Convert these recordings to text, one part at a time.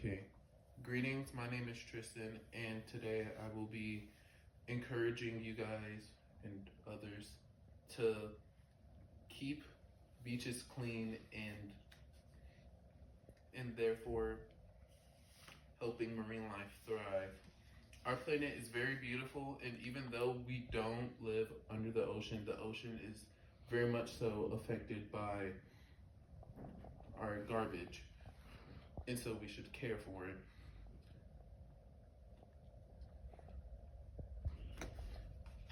Okay. Greetings, my name is Tristan, and today I will be encouraging you guys and others to keep beaches clean and therefore helping marine life thrive. Our planet is very beautiful, and even though we don't live under the ocean is very much so affected by our garbage, and so we should care for it.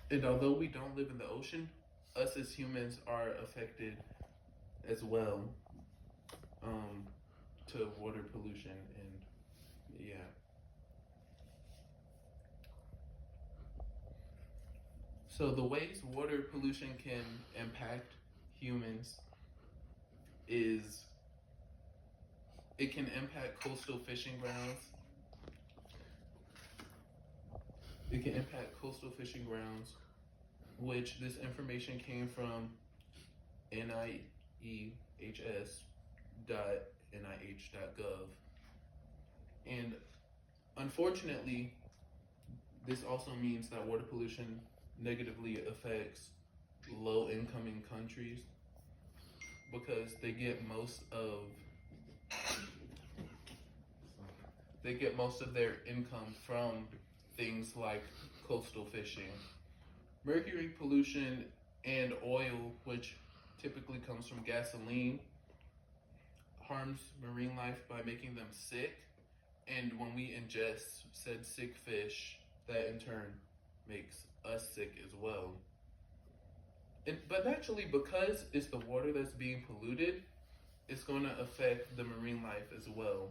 And although we don't live in the ocean, us as humans are affected as well, um, to water pollution and yeah. So the ways water pollution can impact humans is it can impact coastal fishing grounds. It can impact coastal fishing grounds, which this information came from NIEHS.nih.gov. And unfortunately, this also means that water pollution negatively affects low income countries because they get most of their income from things like coastal fishing. Mercury pollution and oil, which typically comes from gasoline, harms marine life by making them sick. And when we ingest said sick fish, that in turn makes us sick as well. But naturally, because it's the water that's being polluted, it's going to affect the marine life as well.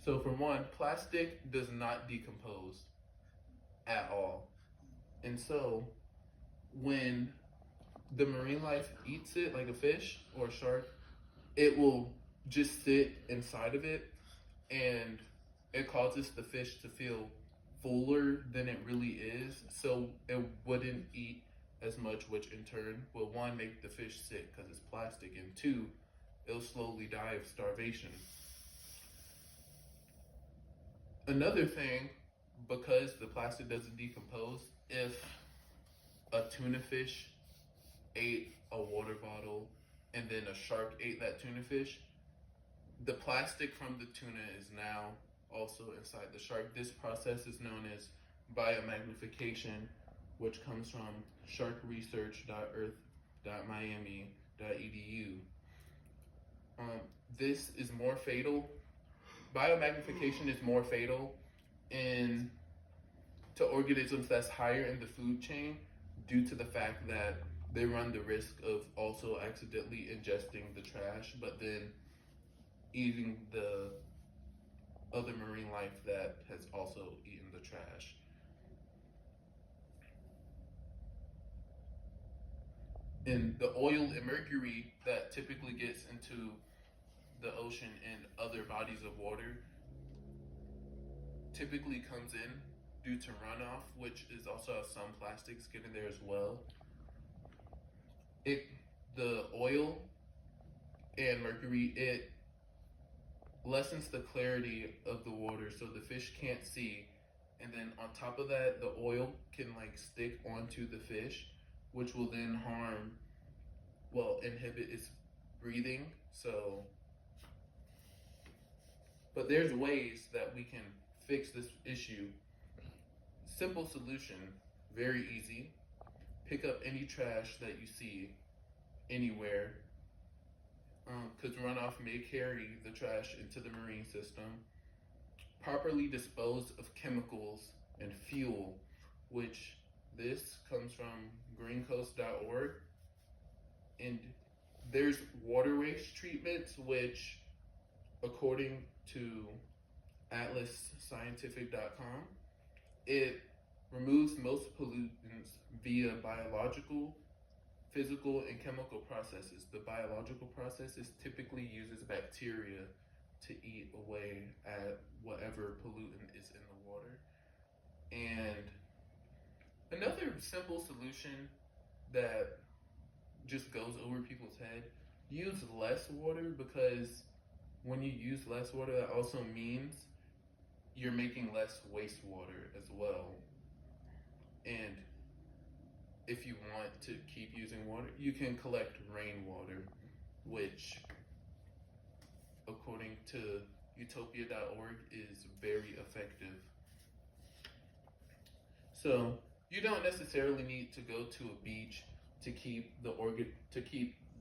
So for one, plastic does not decompose at all. And so when the marine life eats it like a fish or a shark, it will just sit inside of it, and it causes the fish to feel fuller than it really is, so it wouldn't eat as much, which in turn will one, make the fish sick because it's plastic, and two, it'll slowly die of starvation. Another thing, because the plastic doesn't decompose, if a tuna fish ate a water bottle and then a shark ate that tuna fish, the plastic from the tuna is now also inside the shark. This process is known as biomagnification, which comes from sharkresearch.earth.miami.edu. This is more fatal. Biomagnification is more fatal to organisms that's higher in the food chain due to the fact that they run the risk of also accidentally ingesting the trash, but then eating the other marine life that has also eaten the trash. And the oil and mercury that typically gets into the ocean and other bodies of water typically comes in due to runoff, which is also how some plastics get in there as well. The oil and mercury, it lessens the clarity of the water so the fish can't see, and then on top of that, the oil can stick onto the fish, which will then inhibit its breathing. But there's ways that we can fix this issue. Simple solution, very easy. Pick up any trash that you see anywhere, because runoff may carry the trash into the marine system. Properly dispose of chemicals and fuel, which this comes from greencoast.org. And there's water waste treatments, which according to atlasscientific.com, it removes most pollutants via biological, physical, and chemical processes. The biological processes typically uses bacteria to eat away at whatever pollutant is in the water. And another simple solution that just goes over people's head: use less water, because when you use less water, that also means you're making less wastewater as well. And if you want to keep using water, you can collect rainwater, which, according to utopia.org, is very effective. So you don't necessarily need to go to a beach to keep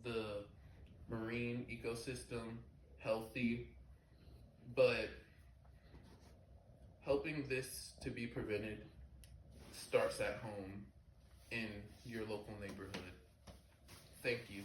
the marine ecosystem healthy, but helping this to be prevented starts at home in your local neighborhood. Thank you.